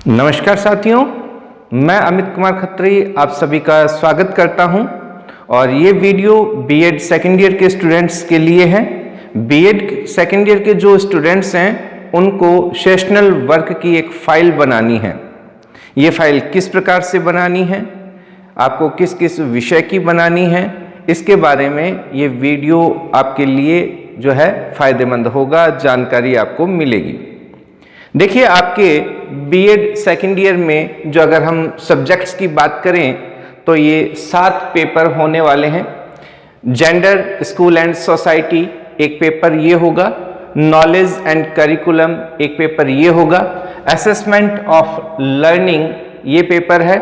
नमस्कार साथियों, मैं अमित कुमार खत्री आप सभी का स्वागत करता हूं और ये वीडियो बीएड सेकेंड ईयर के स्टूडेंट्स के लिए है। बीएड सेकेंड ईयर के जो स्टूडेंट्स हैं उनको सेशनल वर्क की एक फाइल बनानी है। ये फाइल किस प्रकार से बनानी है, आपको किस किस विषय की बनानी है, इसके बारे में ये वीडियो आपके लिए जो है फायदेमंद होगा, जानकारी आपको मिलेगी। देखिए, आपके बीएड सेकेंड ईयर में जो अगर हम सब्जेक्ट्स की बात करें तो ये 7 पेपर होने वाले हैं। जेंडर, स्कूल एंड सोसाइटी एक पेपर ये होगा, नॉलेज एंड करिकुलम एक पेपर ये होगा, असेसमेंट ऑफ लर्निंग ये पेपर है,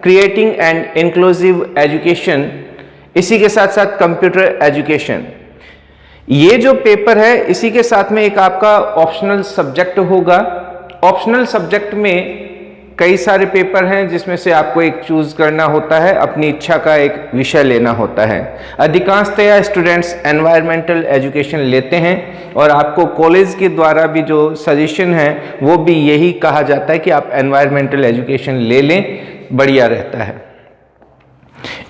क्रिएटिंग एंड इंक्लूसिव एजुकेशन, इसी के साथ साथ कंप्यूटर एजुकेशन। ये जो पेपर है इसी के साथ में एक आपका ऑप्शनल सब्जेक्ट होगा। ऑप्शनल सब्जेक्ट में कई सारे पेपर हैं जिसमें से आपको एक चूज करना होता है, अपनी इच्छा का एक विषय लेना होता है। अधिकांशतः स्टूडेंट्स एनवायरमेंटल एजुकेशन लेते हैं और आपको कॉलेज के द्वारा भी जो सजेशन है वो भी यही कहा जाता है कि आप एनवायरमेंटल एजुकेशन ले लें, बढ़िया रहता है।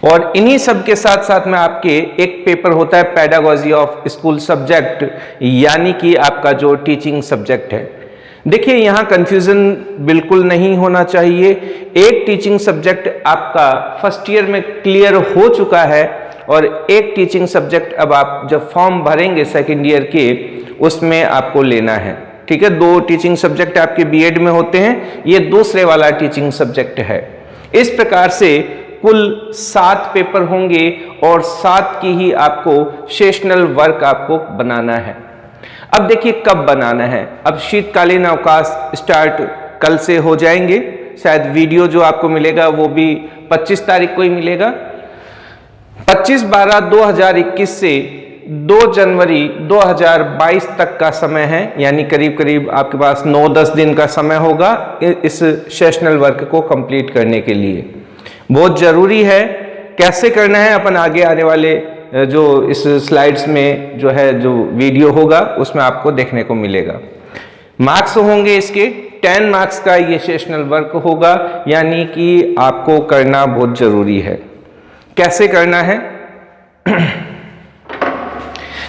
और इन्हीं सब के साथ साथ में आपके एक पेपर होता है पेडागोजी ऑफ स्कूल सब्जेक्ट, यानी कि आपका जो टीचिंग सब्जेक्ट है। देखिए, यहाँ कंफ्यूजन बिल्कुल नहीं होना चाहिए। एक टीचिंग सब्जेक्ट आपका फर्स्ट ईयर में क्लियर हो चुका है और एक टीचिंग सब्जेक्ट अब आप जब फॉर्म भरेंगे सेकेंड ईयर के उसमें आपको लेना है। ठीक है, 2 टीचिंग सब्जेक्ट आपके बीएड में होते हैं, ये दूसरे वाला टीचिंग सब्जेक्ट है। इस प्रकार से कुल 7 पेपर होंगे और 7 की ही आपको सेशनल वर्क आपको बनाना है। अब देखिए कब बनाना है। अब शीतकालीन अवकाश स्टार्ट कल से हो जाएंगे, शायद वीडियो जो आपको मिलेगा वो भी 25 तारीख को ही मिलेगा। 25/12/2021 से 2 जनवरी 2022 तक का समय है, यानी करीब करीब आपके पास 9-10 दिन का समय होगा इस सेशनल वर्क को कंप्लीट करने के लिए। बहुत जरूरी है। कैसे करना है अपन आगे आने वाले जो इस स्लाइड्स में जो है जो वीडियो होगा उसमें आपको देखने को मिलेगा। मार्क्स होंगे इसके 10 मार्क्स का ये सेशनल वर्क होगा, यानी कि आपको करना बहुत जरूरी है। कैसे करना है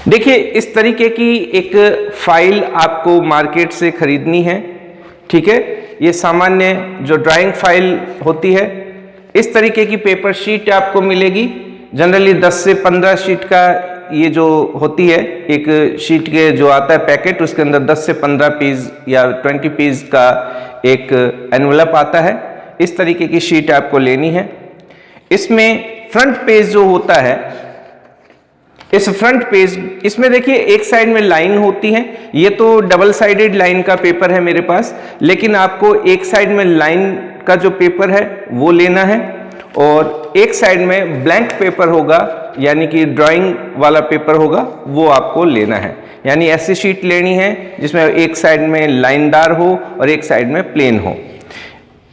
देखिए, इस तरीके की एक फाइल आपको मार्केट से खरीदनी है। ठीक है, ये सामान्य जो ड्राइंग फाइल होती है, इस तरीके की पेपर शीट आपको मिलेगी। जनरली 10 से 15 शीट का ये जो होती है, एक शीट के जो आता है पैकेट, उसके अंदर 10 से 15 पीस या 20 पीस का एक एनवलप आता है। इस तरीके की शीट आपको लेनी है। इसमें फ्रंट पेज जो होता है, इस फ्रंट पेज इसमें देखिए एक साइड में लाइन होती है। ये तो डबल साइडेड लाइन का पेपर है मेरे पास, लेकिन आपको एक साइड में लाइन का जो पेपर है वो लेना है और एक साइड में ब्लैंक पेपर होगा, यानी कि ड्राइंग वाला पेपर होगा, वो आपको लेना है। यानी ऐसी शीट लेनी है जिसमें एक साइड में लाइनदार हो और एक साइड में प्लेन हो।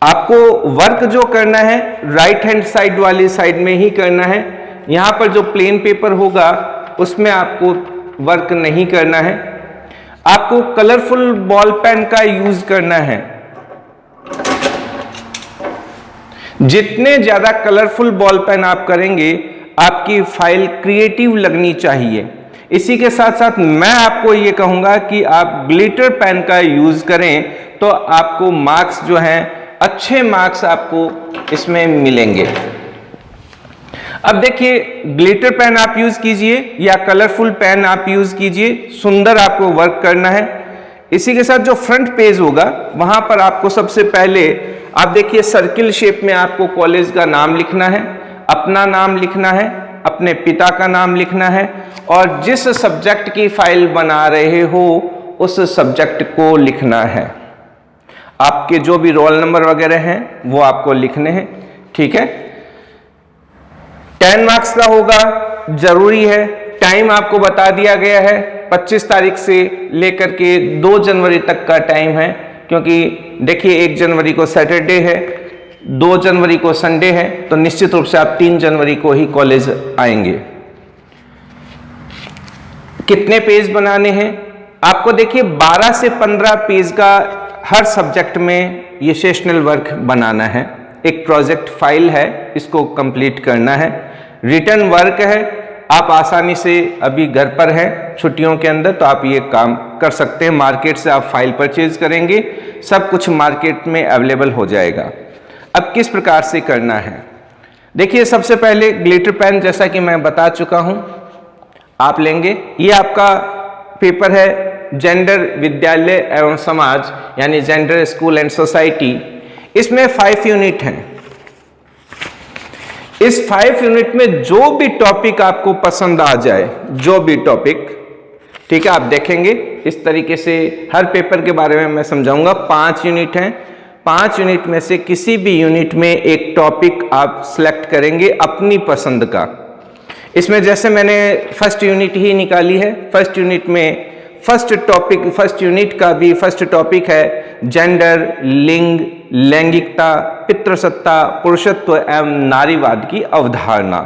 आपको वर्क जो करना है राइट हैंड साइड वाली साइड में ही करना है। यहाँ पर जो प्लेन पेपर होगा उसमें आपको वर्क नहीं करना है। आपको कलरफुल बॉल पेन का यूज करना है। जितने ज्यादा कलरफुल बॉल पेन आप करेंगे, आपकी फाइल क्रिएटिव लगनी चाहिए। इसी के साथ साथ मैं आपको ये कहूंगा कि आप ग्लिटर पेन का यूज करें तो आपको मार्क्स जो हैं, अच्छे मार्क्स आपको इसमें मिलेंगे। अब देखिए, ग्लिटर पेन आप यूज कीजिए या कलरफुल पेन आप यूज कीजिए, सुंदर आपको वर्क करना है। इसी के साथ जो फ्रंट पेज होगा वहां पर आपको सबसे पहले आप देखिए सर्किल शेप में आपको कॉलेज का नाम लिखना है, अपना नाम लिखना है, अपने पिता का नाम लिखना है और जिस सब्जेक्ट की फाइल बना रहे हो उस सब्जेक्ट को लिखना है। आपके जो भी रोल नंबर वगैरह हैं वो आपको लिखने हैं। ठीक है, 10 मार्क्स का होगा, जरूरी है। टाइम आपको बता दिया गया है, 25 तारीख से लेकर के 2 जनवरी तक का टाइम है, क्योंकि देखिए 1 जनवरी को सैटरडे है, 2 जनवरी को संडे है, तो निश्चित रूप से आप 3 जनवरी को ही कॉलेज आएंगे। कितने पेज बनाने हैं आपको? देखिए 12 से 15 पेज का हर सब्जेक्ट में ये सेशनल वर्क बनाना है, एक प्रोजेक्ट फाइल है, इसको कंप्लीट करना है। रिटर्न वर्क है, आप आसानी से अभी घर पर हैं छुट्टियों के अंदर तो आप ये काम कर सकते हैं। मार्केट से आप फाइल परचेज करेंगे, सब कुछ मार्केट में अवेलेबल हो जाएगा। अब किस प्रकार से करना है, देखिए सबसे पहले ग्लिटर पेन, जैसा कि मैं बता चुका हूं, आप लेंगे। ये आपका पेपर है जेंडर विद्यालय एवं समाज, यानी जेंडर स्कूल एंड सोसाइटी। इसमें 5 यूनिट हैं। इस 5 यूनिट में जो भी टॉपिक आपको पसंद आ जाए, जो भी टॉपिक, ठीक है, आप देखेंगे इस तरीके से हर पेपर के बारे में मैं समझाऊंगा। 5 यूनिट हैं, 5 यूनिट में से किसी भी यूनिट में एक टॉपिक आप सिलेक्ट करेंगे अपनी पसंद का। इसमें जैसे मैंने फर्स्ट यूनिट ही निकाली है, फर्स्ट यूनिट में फर्स्ट यूनिट का भी फर्स्ट टॉपिक है जेंडर, लिंग, लैंगिकता, पितृसत्ता, पुरुषत्व एवं नारीवाद की अवधारणा।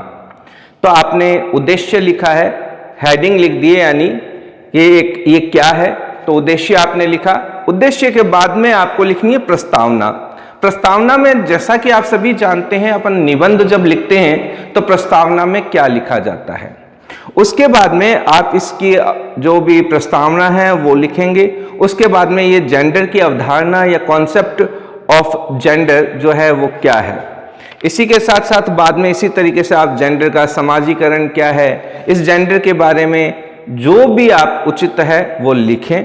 तो आपने उद्देश्य लिखा है, हेडिंग लिख दिए, यानी ये क्या है, तो उद्देश्य आपने लिखा। उद्देश्य के बाद में आपको लिखनी है प्रस्तावना। प्रस्तावना में जैसा कि आप सभी जानते हैं, अपन निबंध जब लिखते हैं तो प्रस्तावना में क्या लिखा जाता है। उसके बाद में आप इसकी जो भी प्रस्तावना है वो लिखेंगे। उसके बाद में ये जेंडर की अवधारणा या कॉन्सेप्ट ऑफ जेंडर जो है वो क्या है। इसी के साथ साथ बाद में इसी तरीके से आप जेंडर का समाजीकरण क्या है, इस जेंडर के बारे में जो भी आप उचित है वो लिखें।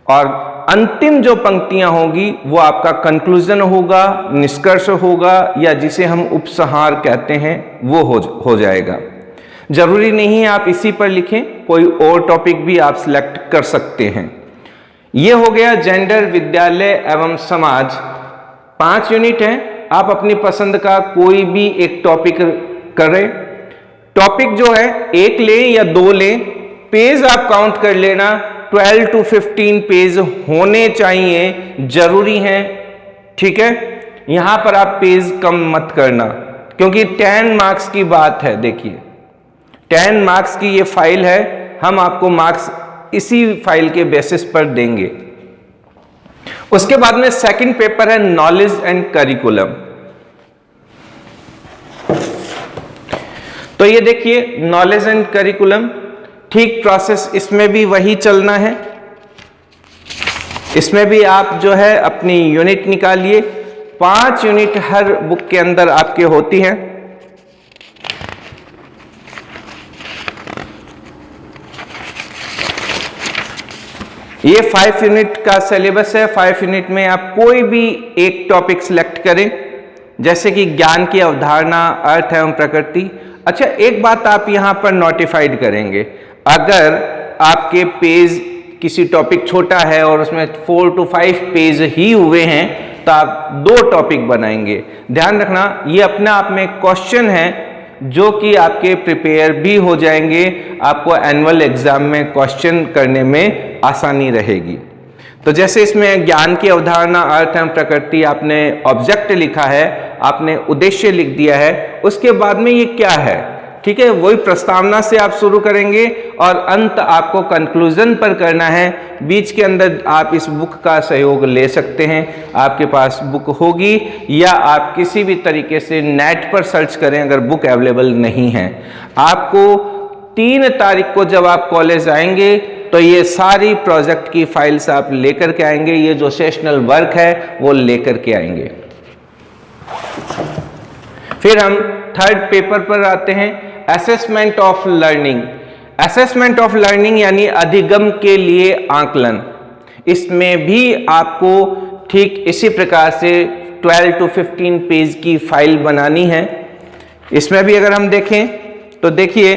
और अंतिम जो पंक्तियां होगी वो आपका कंक्लूजन होगा, निष्कर्ष होगा, या जिसे हम उपसंहार कहते हैं वो हो जाएगा। जरूरी नहीं है आप इसी पर लिखें, कोई और टॉपिक भी आप सिलेक्ट कर सकते हैं। ये हो गया जेंडर विद्यालय एवं समाज। 5 यूनिट हैं, आप अपनी पसंद का कोई भी एक टॉपिक करें। टॉपिक जो है एक लें या 2 लें, पेज आप काउंट कर लेना, 12 to 15 पेज होने चाहिए, जरूरी है, ठीक है। यहां पर आप पेज कम मत करना, क्योंकि 10 मार्क्स की बात है। देखिए 10 मार्क्स की ये फाइल है, हम आपको मार्क्स इसी फाइल के बेसिस पर देंगे। उसके बाद में सेकंड पेपर है नॉलेज एंड करिकुलम। तो ये देखिए नॉलेज एंड करिकुलम, ठीक प्रोसेस इसमें भी वही चलना है। इसमें भी आप जो है अपनी यूनिट निकालिए। 5 यूनिट हर बुक के अंदर आपके होती हैं। ये 5 यूनिट का सिलेबस है। 5 यूनिट में आप कोई भी एक टॉपिक सिलेक्ट करें, जैसे कि ज्ञान की अवधारणा, अर्थ एवं प्रकृति। अच्छा, एक बात आप यहां पर नोटिफाइड करेंगे, अगर आपके पेज किसी टॉपिक छोटा है और उसमें 4 to 5 पेज ही हुए हैं तो आप 2 टॉपिक बनाएंगे। ध्यान रखना, ये अपने आप में क्वेश्चन है जो कि आपके प्रिपेयर भी हो जाएंगे, आपको एनुअल एग्जाम में क्वेश्चन करने में आसानी रहेगी। तो जैसे इसमें ज्ञान की अवधारणा, अर्थ एवं प्रकृति, आपने ऑब्जेक्ट लिखा है, आपने उद्देश्य लिख दिया है, उसके बाद में ये क्या है, ठीक है, वही प्रस्तावना से आप शुरू करेंगे और अंत आपको कंक्लूजन पर करना है। बीच के अंदर आप इस बुक का सहयोग ले सकते हैं, आपके पास बुक होगी, या आप किसी भी तरीके से नेट पर सर्च करें अगर बुक अवेलेबल नहीं है। आपको 3 तारीख को जब आप कॉलेज आएंगे तो ये सारी प्रोजेक्ट की फाइल्स आप लेकर के आएंगे, ये जो सेशनल वर्क है वो लेकर के आएंगे। फिर हम थर्ड पेपर पर आते हैं, assessment of learning. Assessment of learning यानी अधिगम के लिए आकलन। इसमें भी आपको ठीक इसी प्रकार से 12 to 15 पेज की फाइल बनानी है। इसमें भी अगर हम देखें तो देखिए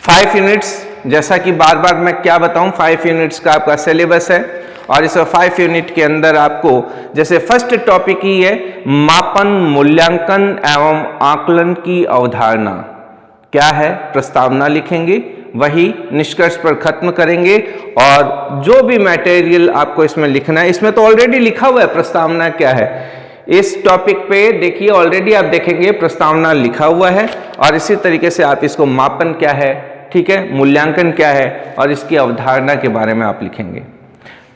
5 यूनिट्स, जैसा कि बार बार मैं क्या बताऊं, 5 यूनिट्स का आपका सिलेबस है और इस 5 यूनिट के अंदर आपको जैसे फर्स्ट टॉपिक ही है मापन, मूल्यांकन एवं आकलन की अवधारणा। क्या है, प्रस्तावना लिखेंगे, वही निष्कर्ष पर खत्म करेंगे और जो भी मटेरियल आपको इसमें लिखना है, इसमें तो ऑलरेडी लिखा हुआ है प्रस्तावना क्या है। इस टॉपिक पे देखिए ऑलरेडी आप देखेंगे प्रस्तावना लिखा हुआ है और इसी तरीके से आप इसको मापन क्या है, ठीक है, मूल्यांकन क्या है और इसकी अवधारणा के बारे में आप लिखेंगे।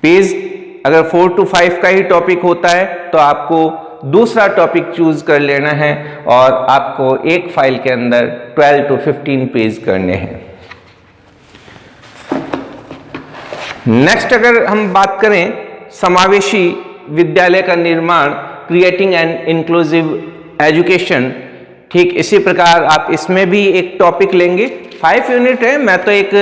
पेज अगर 4 to 5 का ही टॉपिक होता है तो आपको दूसरा टॉपिक चूज कर लेना है और आपको एक फाइल के अंदर 12 to 15 पेज करने हैं। नेक्स्ट अगर हम बात करें समावेशी विद्यालय का निर्माण, क्रिएटिंग एंड इंक्लूसिव एजुकेशन, ठीक इसी प्रकार आप इसमें भी एक टॉपिक लेंगे। 5 यूनिट है, मैं तो एक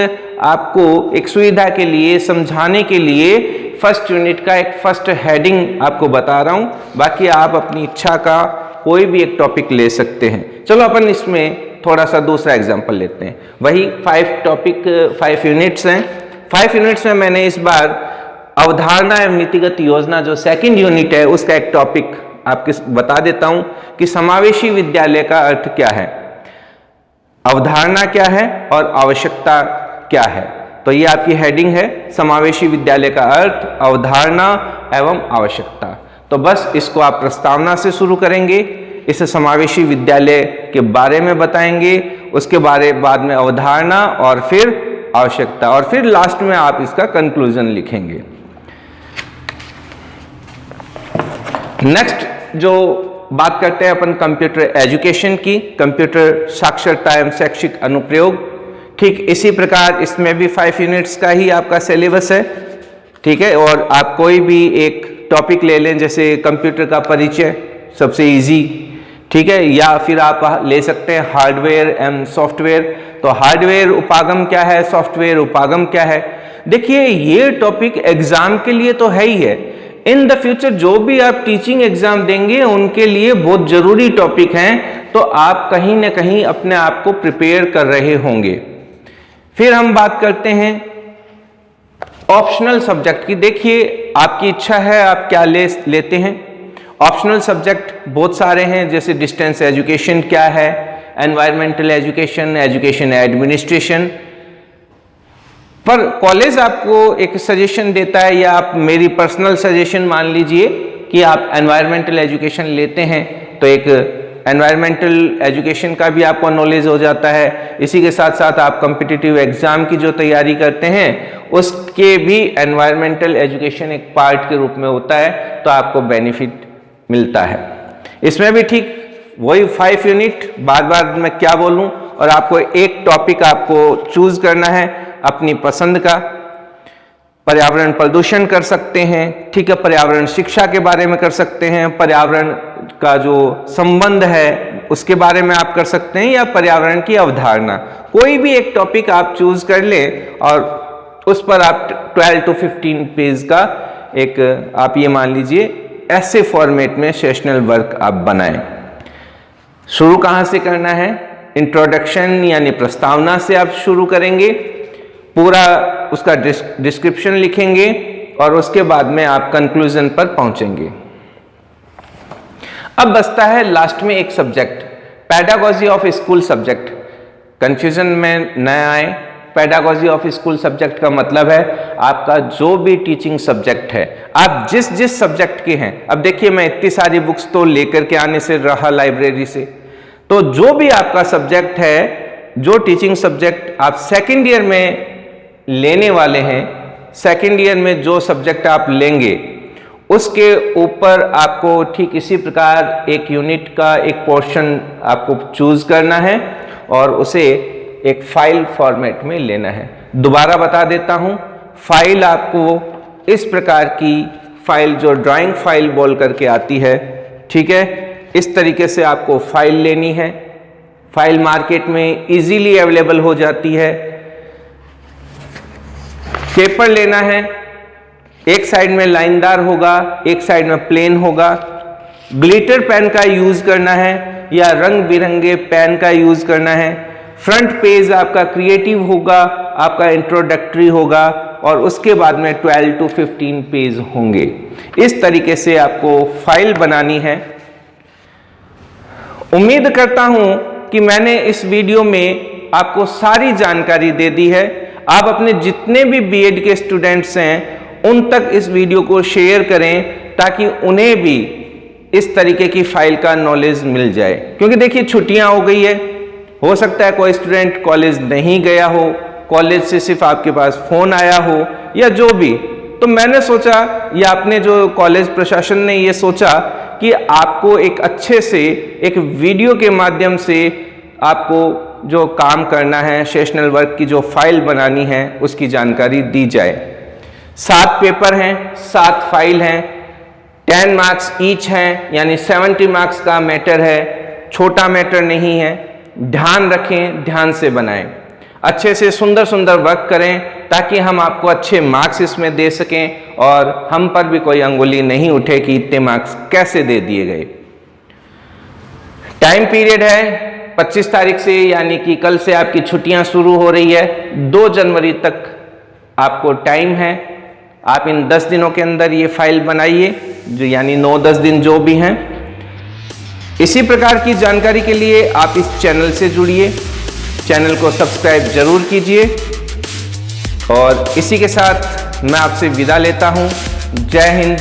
आपको एक सुविधा के लिए समझाने के लिए फर्स्ट यूनिट का एक फर्स्ट हेडिंग आपको बता रहा हूं, बाकी आप अपनी इच्छा का कोई भी एक टॉपिक ले सकते हैं। चलो अपन इसमें थोड़ा सा दूसरा एग्जांपल लेते हैं। वही 5 यूनिट्स हैं। 5 यूनिट्स में मैंने इस बार अवधारणा एवं नीतिगत योजना जो सेकंड यूनिट है उसका एक टॉपिक आपके बता देता हूं कि समावेशी विद्यालय का अर्थ क्या है, अवधारणा क्या है और आवश्यकता क्या है। तो ये आपकी हेडिंग है, समावेशी विद्यालय का अर्थ, अवधारणा एवं आवश्यकता। तो बस इसको आप प्रस्तावना से शुरू करेंगे, इस समावेशी विद्यालय के बारे में बताएंगे, उसके बाद में अवधारणा और फिर आवश्यकता, और फिर लास्ट में आप इसका कंक्लूजन लिखेंगे। नेक्स्ट जो बात करते हैं अपन कंप्यूटर एजुकेशन की, कंप्यूटर साक्षरता एवं शैक्षिक अनुप्रयोग। ठीक इसी प्रकार इसमें भी 5 यूनिट्स का ही आपका सिलेबस है, ठीक है। और आप कोई भी एक टॉपिक ले लें, जैसे कंप्यूटर का परिचय सबसे इजी, ठीक है, या फिर आप ले सकते हैं हार्डवेयर एंड सॉफ्टवेयर। तो हार्डवेयर उपागम क्या है, सॉफ्टवेयर उपागम क्या है। देखिए ये टॉपिक एग्जाम के लिए तो है ही है, इन द फ्यूचर जो भी आप टीचिंग एग्जाम देंगे उनके लिए बहुत जरूरी टॉपिक हैं, तो आप कहीं ना कहीं अपने आप को प्रिपेयर कर रहे होंगे। फिर हम बात करते हैं ऑप्शनल सब्जेक्ट की। देखिए आपकी इच्छा है आप क्या लेते हैं। ऑप्शनल सब्जेक्ट बहुत सारे हैं, जैसे डिस्टेंस एजुकेशन क्या है, एनवायरमेंटल एजुकेशन, एजुकेशन एडमिनिस्ट्रेशन। पर कॉलेज आपको एक सजेशन देता है, या आप मेरी पर्सनल सजेशन मान लीजिए कि आप एनवायरमेंटल एजुकेशन लेते हैं, तो एक एनवायरमेंटल एजुकेशन का भी आपको नॉलेज हो जाता है। इसी के साथ साथ आप कॉम्पिटिटिव एग्जाम की जो तैयारी करते हैं उसके भी एनवायरमेंटल एजुकेशन एक पार्ट के रूप में होता है, तो आपको बेनिफिट मिलता है। इसमें भी ठीक वही 5 यूनिट, बार बार मैं क्या बोलूं, और आपको एक टॉपिक आपको चूज करना है अपनी पसंद का। पर्यावरण प्रदूषण कर सकते हैं, ठीक है, पर्यावरण शिक्षा के बारे में कर सकते हैं, पर्यावरण का जो संबंध है उसके बारे में आप कर सकते हैं, या पर्यावरण की अवधारणा। कोई भी एक टॉपिक आप चूज कर लें और उस पर आप 12 to 15 पेज का एक आप ये मान लीजिए ऐसे फॉर्मेट में सेशनल वर्क आप बनाएं। शुरू कहाँ से करना है, इंट्रोडक्शन यानी प्रस्तावना से आप शुरू करेंगे, पूरा उसका डिस्क्रिप्शन लिखेंगे और उसके बाद में आप कंक्लूजन पर पहुंचेंगे। अब बचता है लास्ट में एक subject, pedagogy of school subject. Confusion में न आए, पेडागोजी ऑफ स्कूल सब्जेक्ट का मतलब है आपका जो भी टीचिंग सब्जेक्ट है, आप जिस सब्जेक्ट के हैं। अब देखिए मैं इतनी सारी बुक्स तो लेकर के आने से रहा लाइब्रेरी से, तो जो भी आपका सब्जेक्ट है, जो टीचिंग सब्जेक्ट आप सेकेंड ईयर में लेने वाले हैं, सेकेंड ईयर में जो सब्जेक्ट आप लेंगे उसके ऊपर आपको ठीक इसी प्रकार एक यूनिट का एक पोर्शन आपको चूज करना है और उसे एक फाइल फॉर्मेट में लेना है। दोबारा बता देता हूं, फाइल आपको इस प्रकार की फाइल जो ड्राइंग फाइल बोल करके आती है, ठीक है, इस तरीके से आपको फाइल लेनी है। फाइल मार्केट में इजीली अवेलेबल हो जाती है। पेपर लेना है, एक साइड में लाइनदार होगा, एक साइड में प्लेन होगा। ग्लिटर पेन का यूज करना है या रंग बिरंगे पेन का यूज करना है। फ्रंट पेज आपका क्रिएटिव होगा, आपका इंट्रोडक्टरी होगा और उसके बाद में 12 to 15 पेज होंगे। इस तरीके से आपको फाइल बनानी है। उम्मीद करता हूं कि मैंने इस वीडियो में आपको सारी जानकारी दे दी है। आप अपने जितने भी बीएड के स्टूडेंट्स हैं उन तक इस वीडियो को शेयर करें ताकि उन्हें भी इस तरीके की फाइल का नॉलेज मिल जाए। क्योंकि देखिए छुट्टियां हो गई है, हो सकता है कोई स्टूडेंट कॉलेज नहीं गया हो, कॉलेज से सिर्फ आपके पास फोन आया हो या जो भी, तो मैंने सोचा या अपने जो कॉलेज प्रशासन ने ये सोचा कि आपको एक अच्छे से एक वीडियो के माध्यम से आपको जो काम करना है, सेशनल वर्क की जो फाइल बनानी है, उसकी जानकारी दी जाए। 7 पेपर हैं, 7 फाइल हैं, 10 मार्क्स ईच हैं, यानी 70 मार्क्स का मैटर है, छोटा मैटर नहीं है। ध्यान रखें, ध्यान से बनाएं, अच्छे से सुंदर सुंदर वर्क करें ताकि हम आपको अच्छे मार्क्स इसमें दे सकें और हम पर भी कोई अंगुली नहीं उठे कि इतने मार्क्स कैसे दे दिए गए। टाइम पीरियड है 25 तारीख से, यानी कि कल से आपकी छुट्टियां शुरू हो रही है। 2 जनवरी तक आपको टाइम है। आप इन 10 दिनों के अंदर ये फाइल बनाइए, जो यानी 9-10 दिन जो भी हैं। इसी प्रकार की जानकारी के लिए आप इस चैनल से जुड़िए, चैनल को सब्सक्राइब जरूर कीजिए। और इसी के साथ मैं आपसे विदा लेता हूं। जय हिंद,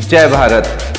जय भारत।